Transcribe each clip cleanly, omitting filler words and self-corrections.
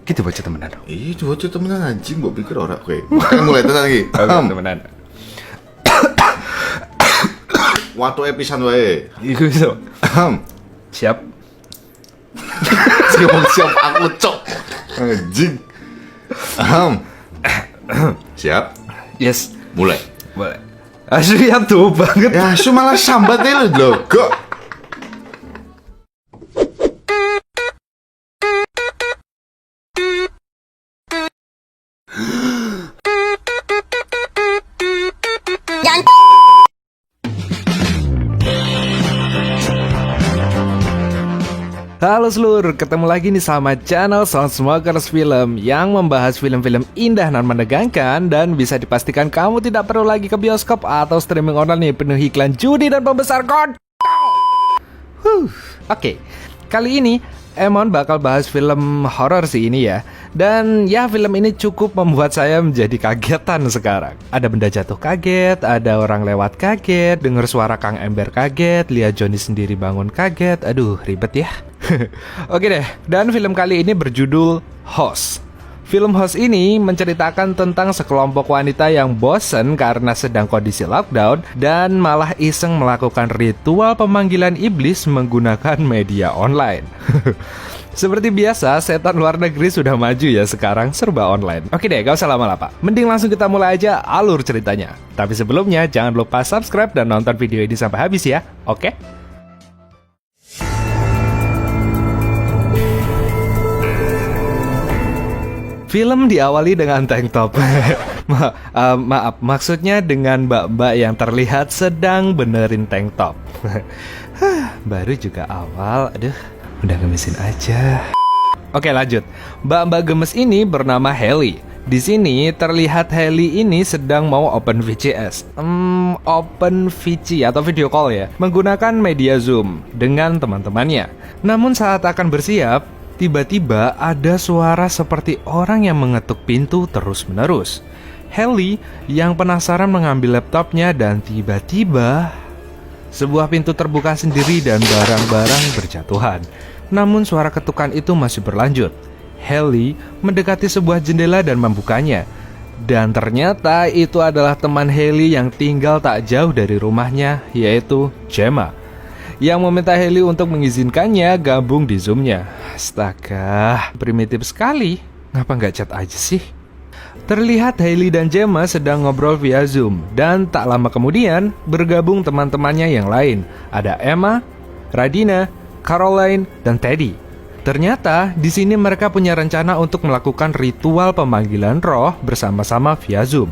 Gitu bocah temenan. Ih, bocah temenan anjing, mbok pikir ora kowe. Makanya mulai tenan iki. Temenan. Watu pisan wae. Iku iso. Siap. Siap aku cok. Anjing. Siap. Yes. Mulai. Boleh. Asli tuh banget. Ya, su malah sambatnya lo kok. Halo seluruh, ketemu lagi nih sama channel Soundsmokers Film yang membahas film-film indah dan menegangkan, dan bisa dipastikan kamu tidak perlu lagi ke bioskop atau streaming online yang penuh iklan judi dan pembesar kod. Oke, kali ini Emon bakal bahas film horor sih ini ya. Dan ya, film ini cukup membuat saya menjadi kagetan sekarang. Ada benda jatuh kaget, ada orang lewat kaget, dengar suara Kang Ember kaget, lihat Johnny sendiri bangun kaget. Aduh, ribet ya. Oke deh, dan film kali ini berjudul Host. Film Host ini menceritakan tentang sekelompok wanita yang bosen karena sedang kondisi lockdown dan malah iseng melakukan ritual pemanggilan iblis menggunakan media online. Seperti biasa, setan luar negeri sudah maju ya sekarang, serba online. Oke deh, gak usah lama-lama. Mending langsung kita mulai aja alur ceritanya. Tapi sebelumnya, jangan lupa subscribe dan nonton video ini sampai habis ya, oke? Film diawali dengan tank top. Maaf, maksudnya dengan mbak-mbak yang terlihat sedang benerin tank top. Baru juga awal, aduh, udah gemesin aja. Oke, lanjut. Mbak-mbak gemes ini bernama Haley. Di sini terlihat Haley ini sedang mau open VCS, open VC atau video call ya, menggunakan media Zoom dengan teman-temannya. Namun saat akan bersiap, tiba-tiba ada suara seperti orang yang mengetuk pintu terus-menerus. Haley yang penasaran mengambil laptopnya dan tiba-tiba sebuah pintu terbuka sendiri dan barang-barang berjatuhan. Namun suara ketukan itu masih berlanjut. Haley mendekati sebuah jendela dan membukanya. Dan ternyata itu adalah teman Haley yang tinggal tak jauh dari rumahnya, yaitu Gemma, yang meminta Haley untuk mengizinkannya gabung di Zoom-nya. Astaga, primitif sekali. Ngapa nggak chat aja sih? Terlihat Haley dan Gemma sedang ngobrol via Zoom, dan tak lama kemudian bergabung teman-temannya yang lain. Ada Emma, Radina, Caroline, dan Teddy. Ternyata di sini mereka punya rencana untuk melakukan ritual pemanggilan roh bersama-sama via Zoom.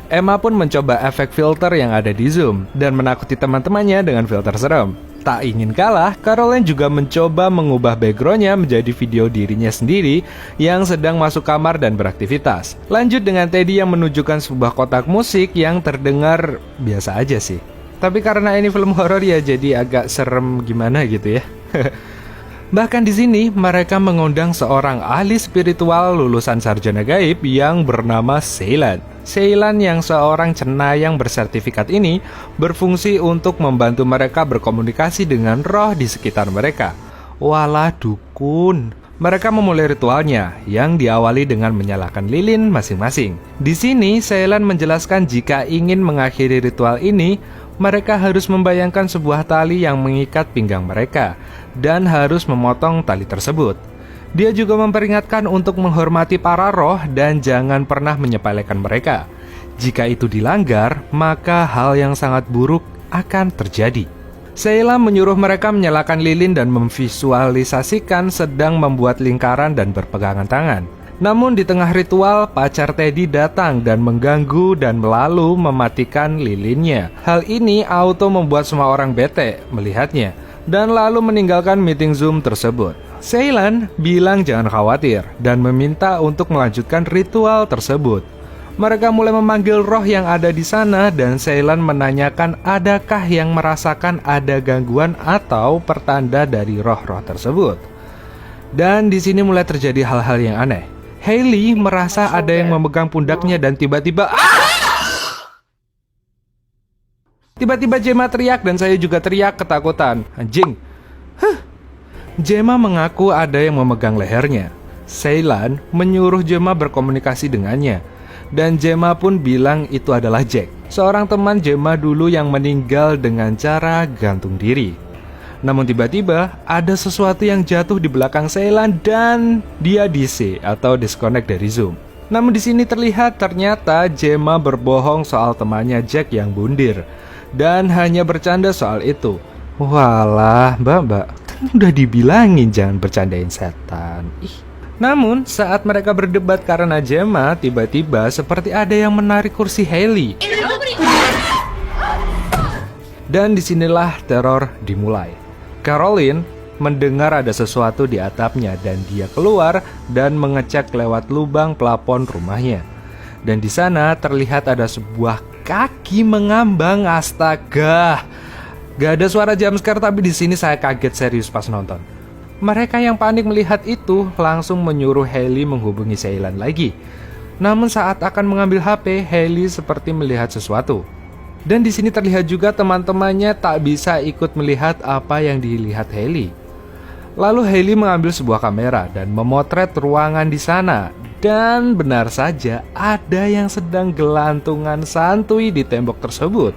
Emma pun mencoba efek filter yang ada di Zoom dan menakuti teman-temannya dengan filter serem. Tak ingin kalah, Caroline juga mencoba mengubah backgroundnya menjadi video dirinya sendiri yang sedang masuk kamar dan beraktivitas. Lanjut dengan Teddy yang menunjukkan sebuah kotak musik yang terdengar biasa aja sih. Tapi karena ini film horor ya, jadi agak serem gimana gitu ya. Bahkan di sini mereka mengundang seorang ahli spiritual lulusan sarjana gaib yang bernama Ceylan. Ceylan yang seorang cenayang bersertifikat ini berfungsi untuk membantu mereka berkomunikasi dengan roh di sekitar mereka. Walah dukun. Mereka memulai ritualnya yang diawali dengan menyalakan lilin masing-masing. Di sini Ceylan menjelaskan jika ingin mengakhiri ritual ini, mereka harus membayangkan sebuah tali yang mengikat pinggang mereka dan harus memotong tali tersebut. Dia juga memperingatkan untuk menghormati para roh dan jangan pernah menyepelekan mereka. Jika itu dilanggar, maka hal yang sangat buruk akan terjadi. Ceylan menyuruh mereka menyalakan lilin dan memvisualisasikan sedang membuat lingkaran dan berpegangan tangan. Namun di tengah ritual, pacar Teddy datang dan mengganggu dan lalu mematikan lilinnya. Hal ini auto membuat semua orang bete melihatnya dan lalu meninggalkan meeting Zoom tersebut. Ceylan bilang jangan khawatir dan meminta untuk melanjutkan ritual tersebut. Mereka mulai memanggil roh yang ada di sana dan Ceylan menanyakan adakah yang merasakan ada gangguan atau pertanda dari roh-roh tersebut. Dan di sini mulai terjadi hal-hal yang aneh. Haley merasa ada yang memegang pundaknya dan tiba-tiba Tiba-tiba Gemma teriak dan saya juga teriak ketakutan. Anjing. Gemma mengaku ada yang memegang lehernya. Ceylan menyuruh Gemma berkomunikasi dengannya. Dan Gemma pun bilang itu adalah Jack, seorang teman Gemma dulu yang meninggal dengan cara gantung diri. Namun tiba-tiba ada sesuatu yang jatuh di belakang Ceylan dan dia DC atau disconnect dari Zoom. Namun di sini terlihat ternyata Gemma berbohong soal temannya Jack yang bundir dan hanya bercanda soal itu. Walah, mbak, kan udah dibilangin jangan bercandain setan. Namun saat mereka berdebat karena Gemma, tiba-tiba seperti ada yang menarik kursi Hailey. Dan disinilah teror dimulai. Caroline mendengar ada sesuatu di atapnya dan dia keluar dan mengecek lewat lubang plafon rumahnya. Dan di sana terlihat ada sebuah kaki mengambang. Astaga. Gak ada suara jumpscare, tapi di sini saya kaget serius pas nonton. Mereka yang panik melihat itu langsung menyuruh Hailey menghubungi Ceylan lagi. Namun saat akan mengambil HP, Hailey seperti melihat sesuatu. Dan di sini terlihat juga teman-temannya tak bisa ikut melihat apa yang dilihat Hailey. Lalu Hailey mengambil sebuah kamera dan memotret ruangan di sana. Dan benar saja ada yang sedang gelantungan santuy di tembok tersebut.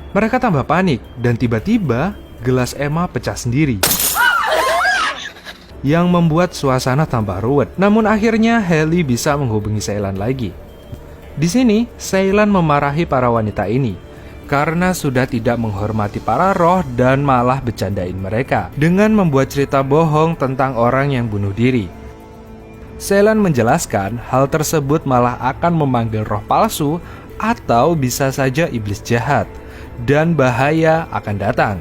Mereka tambah panik dan tiba-tiba gelas Emma pecah sendiri, yang membuat suasana tambah ruwet. Namun akhirnya Hailey bisa menghubungi Ceylan lagi. Di sini Ceylan memarahi para wanita ini karena sudah tidak menghormati para roh dan malah bercandain mereka dengan membuat cerita bohong tentang orang yang bunuh diri. Ceylan menjelaskan hal tersebut malah akan memanggil roh palsu atau bisa saja iblis jahat dan bahaya akan datang.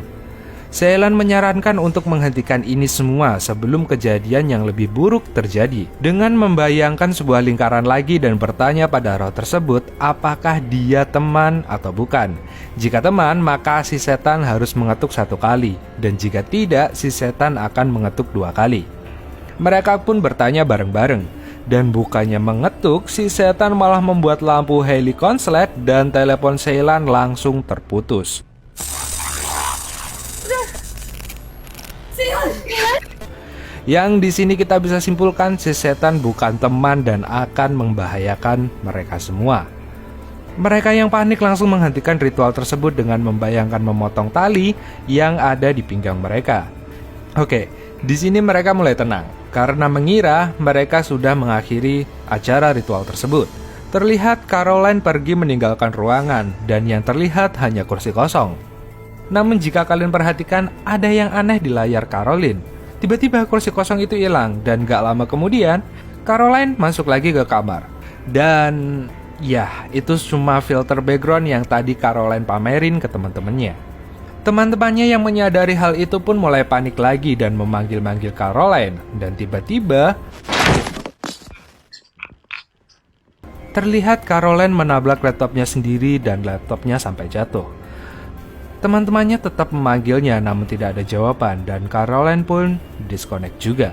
Ceylan menyarankan untuk menghentikan ini semua sebelum kejadian yang lebih buruk terjadi, dengan membayangkan sebuah lingkaran lagi dan bertanya pada roh tersebut apakah dia teman atau bukan. Jika teman, maka si setan harus mengetuk 1 kali, dan jika tidak, si setan akan mengetuk 2 kali. Mereka pun bertanya bareng-bareng, dan bukannya mengetuk, si setan malah membuat lampu Hailey konslet dan telepon Ceylan langsung terputus. Yang di sini kita bisa simpulkan si setan bukan teman dan akan membahayakan mereka semua. Mereka yang panik langsung menghentikan ritual tersebut dengan membayangkan memotong tali yang ada di pinggang mereka. Oke, di sini mereka mulai tenang karena mengira mereka sudah mengakhiri acara ritual tersebut. Terlihat Caroline pergi meninggalkan ruangan dan yang terlihat hanya kursi kosong. Namun jika kalian perhatikan, ada yang aneh di layar Caroline. Tiba-tiba kursi kosong itu hilang dan gak lama kemudian Caroline masuk lagi ke kamar. Dan ya, itu cuma filter background yang tadi Caroline pamerin ke teman-temannya. Teman-temannya yang menyadari hal itu pun mulai panik lagi dan memanggil-manggil Caroline. Dan tiba-tiba terlihat Caroline menabrak laptopnya sendiri dan laptopnya sampai jatuh. Teman-temannya tetap memanggilnya namun tidak ada jawaban dan Caroline pun disconnect juga.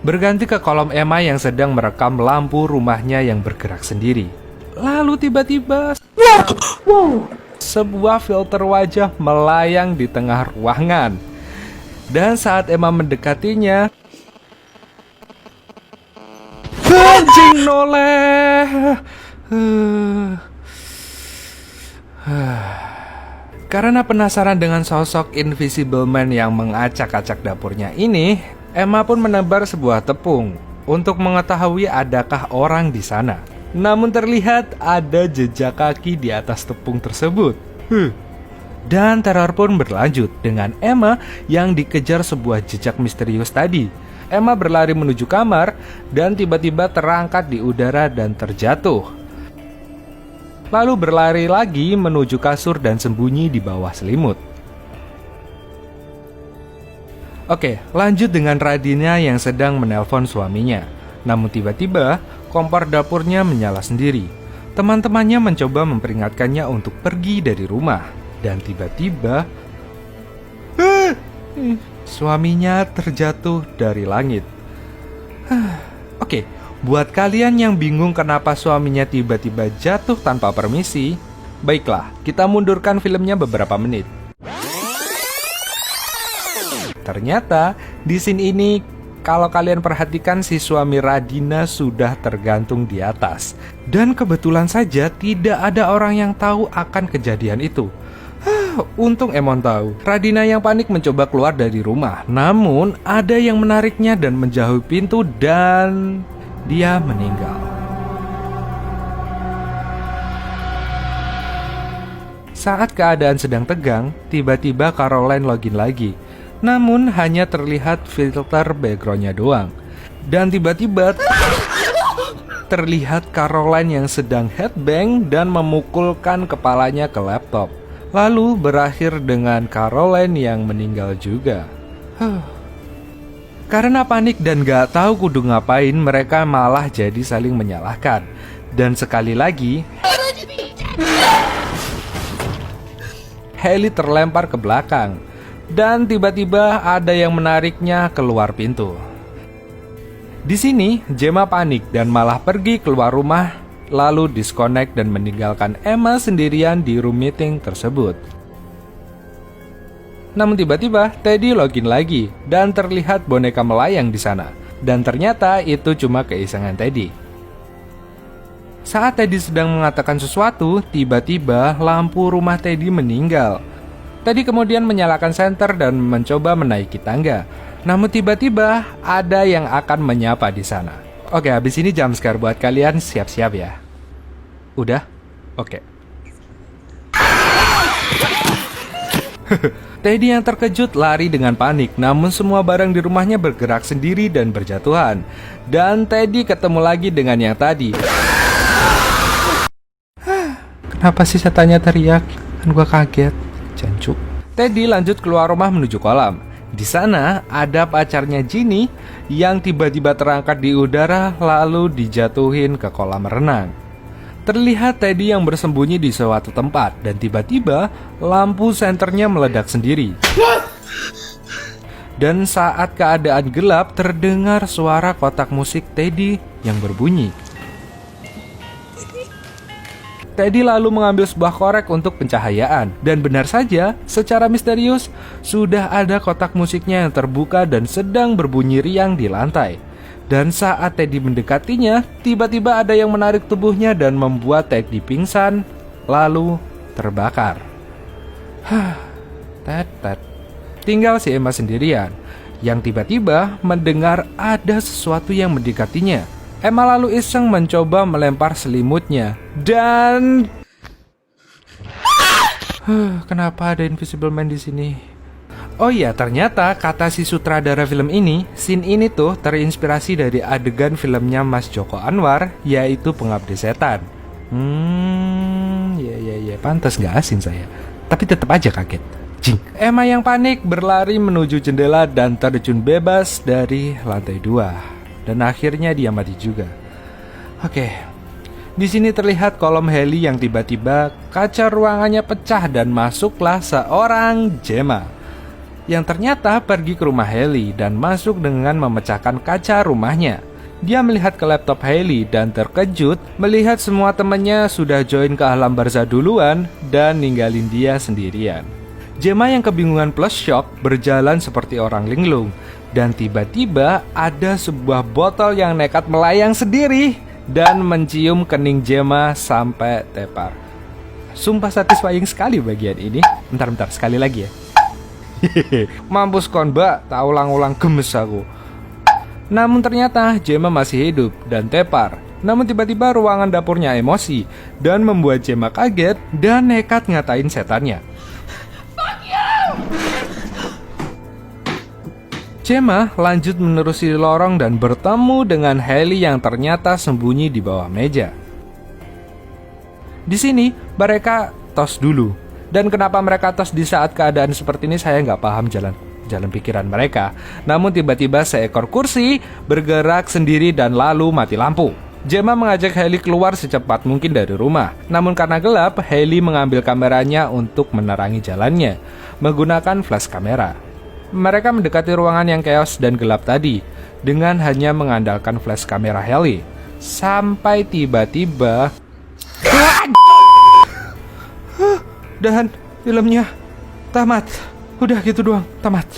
Berganti ke kolom Emma yang sedang merekam lampu rumahnya yang bergerak sendiri. Lalu tiba-tiba sebuah filter wajah melayang di tengah ruangan. Dan saat Emma mendekatinya, anjing noleh. Karena penasaran dengan sosok Invisible Man yang mengacak-acak dapurnya ini, Emma pun menebar sebuah tepung untuk mengetahui adakah orang di sana. Namun terlihat ada jejak kaki di atas tepung tersebut. Dan teror pun berlanjut dengan Emma yang dikejar sebuah jejak misterius tadi. Emma berlari menuju kamar dan tiba-tiba terangkat di udara dan terjatuh. Lalu berlari lagi menuju kasur dan sembunyi di bawah selimut. Oke, lanjut dengan Radina yang sedang menelpon suaminya. Namun tiba-tiba kompor dapurnya menyala sendiri. Teman-temannya mencoba memperingatkannya untuk pergi dari rumah. Dan tiba-tiba suaminya terjatuh dari langit. Oke, buat kalian yang bingung kenapa suaminya tiba-tiba jatuh tanpa permisi, baiklah, kita mundurkan filmnya beberapa menit. Ternyata di scene ini kalau kalian perhatikan si suami Radina sudah tergantung di atas. Dan kebetulan saja tidak ada orang yang tahu akan kejadian itu. Untung Emon tahu. Radina yang panik mencoba keluar dari rumah. Namun ada yang menariknya dan menjauhi pintu dan dia meninggal. Saat keadaan sedang tegang, tiba-tiba Caroline login lagi. Namun hanya terlihat filter backgroundnya doang. Dan tiba-tiba terlihat Caroline yang sedang headbang dan memukulkan kepalanya ke laptop. Lalu berakhir dengan Caroline yang meninggal juga. Karena panik dan gak tahu kudu ngapain, mereka malah jadi saling menyalahkan. Dan sekali lagi Haley terlempar ke belakang. Dan tiba-tiba ada yang menariknya keluar pintu. Di sini, Gemma panik dan malah pergi keluar rumah, lalu disconnect dan meninggalkan Emma sendirian di room meeting tersebut. Namun tiba-tiba, Teddy login lagi dan terlihat boneka melayang di sana. Dan ternyata itu cuma keisengan Teddy. Saat Teddy sedang mengatakan sesuatu, tiba-tiba lampu rumah Teddy meninggal. Teddy kemudian menyalakan senter dan mencoba menaiki tangga. Namun tiba-tiba ada yang akan menyapa di sana. Oke, habis ini jumpscare buat kalian, siap-siap ya. Udah? Oke. Teddy yang terkejut lari dengan panik, namun semua barang di rumahnya bergerak sendiri dan berjatuhan. Dan Teddy ketemu lagi dengan yang tadi. Kenapa sih setannya teriak? Kan gua kaget. Jancuk. Teddy lanjut keluar rumah menuju kolam. Di sana ada pacarnya Ginny yang tiba-tiba terangkat di udara lalu dijatuhin ke kolam renang. Terlihat Teddy yang bersembunyi di suatu tempat dan tiba-tiba lampu senternya meledak sendiri. Dan saat keadaan gelap terdengar suara kotak musik Teddy yang berbunyi. Teddy lalu mengambil sebuah korek untuk pencahayaan. Dan benar saja, secara misterius, sudah ada kotak musiknya yang terbuka dan sedang berbunyi riang di lantai. Dan saat Teddy mendekatinya, tiba-tiba ada yang menarik tubuhnya dan membuat Teddy pingsan, lalu terbakar. Tinggal si Emma sendirian, yang tiba-tiba mendengar ada sesuatu yang mendekatinya. Emma lalu iseng mencoba melempar selimutnya. Dan kenapa ada Invisible Man di sini? Oh iya, ternyata kata si sutradara film ini, scene ini tuh terinspirasi dari adegan filmnya Mas Joko Anwar, yaitu Pengabdi Setan. Ya, pantas gak asing saya. Tapi tetap aja kaget. Jing. Emma yang panik berlari menuju jendela dan terjun bebas dari lantai 2. Dan akhirnya dia mati juga. Oke. Di sini terlihat kolom Haley yang tiba-tiba kaca ruangannya pecah dan masuklah seorang Gemma. Yang ternyata pergi ke rumah Haley dan masuk dengan memecahkan kaca rumahnya. Dia melihat ke laptop Haley dan terkejut melihat semua temannya sudah join ke alam barzah duluan dan ninggalin dia sendirian. Gemma yang kebingungan plus shock berjalan seperti orang linglung. Dan tiba-tiba ada sebuah botol yang nekat melayang sendiri dan mencium kening Gemma sampai tepar. Sumpah satisfying sekali bagian ini. Bentar, sekali lagi ya. Mampus kon mbak, tak ulang-ulang gemes aku. Namun ternyata Gemma masih hidup dan tepar. Namun tiba-tiba ruangan dapurnya emosi dan membuat Gemma kaget dan nekat ngatain setannya. Gemma lanjut menerusi lorong dan bertemu dengan Haley yang ternyata sembunyi di bawah meja. Di sini mereka tos dulu. Dan kenapa mereka tos di saat keadaan seperti ini saya nggak paham jalan pikiran mereka. Namun tiba-tiba seekor kursi bergerak sendiri dan lalu mati lampu. Gemma mengajak Haley keluar secepat mungkin dari rumah. Namun karena gelap, Haley mengambil kameranya untuk menerangi jalannya menggunakan flash kamera. Mereka mendekati ruangan yang chaos dan gelap tadi dengan hanya mengandalkan flash kamera Haley. Sampai tiba-tiba dan filmnya tamat. Udah gitu doang, tamat.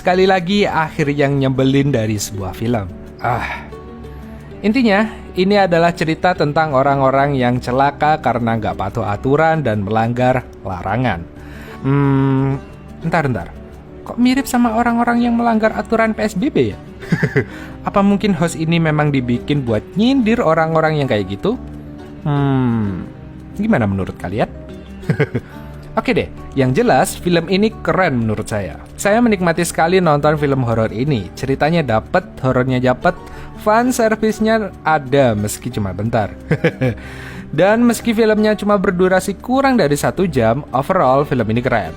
sekali lagi akhir yang nyebelin dari sebuah film. Intinya, ini adalah cerita tentang orang-orang yang celaka karena nggak patuh aturan dan melanggar larangan. Bentar. Kok mirip sama orang-orang yang melanggar aturan PSBB ya? Apa mungkin host ini memang dibikin buat nyindir orang-orang yang kayak gitu? Gimana menurut kalian? Oke deh, yang jelas film ini keren menurut saya. Saya menikmati sekali nonton film horor ini. Ceritanya dapet, horornya dapet, fan service-nya ada meski cuma bentar. Dan meski filmnya cuma berdurasi kurang dari 1 jam, overall film ini keren.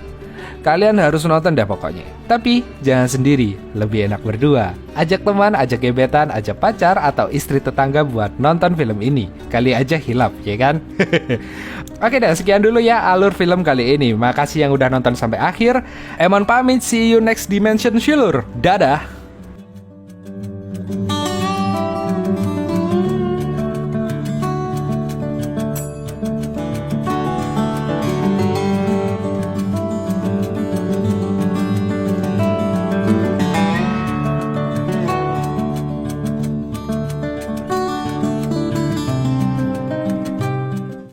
Kalian harus nonton deh pokoknya. Tapi jangan sendiri, lebih enak berdua. Ajak teman, ajak gebetan, ajak pacar atau istri tetangga buat nonton film ini. Kali aja hilap, ya kan? Oke deh, sekian dulu ya alur film kali ini. Makasih yang udah nonton sampai akhir. Emon pamit, see you next dimension, Shulur. Dadah!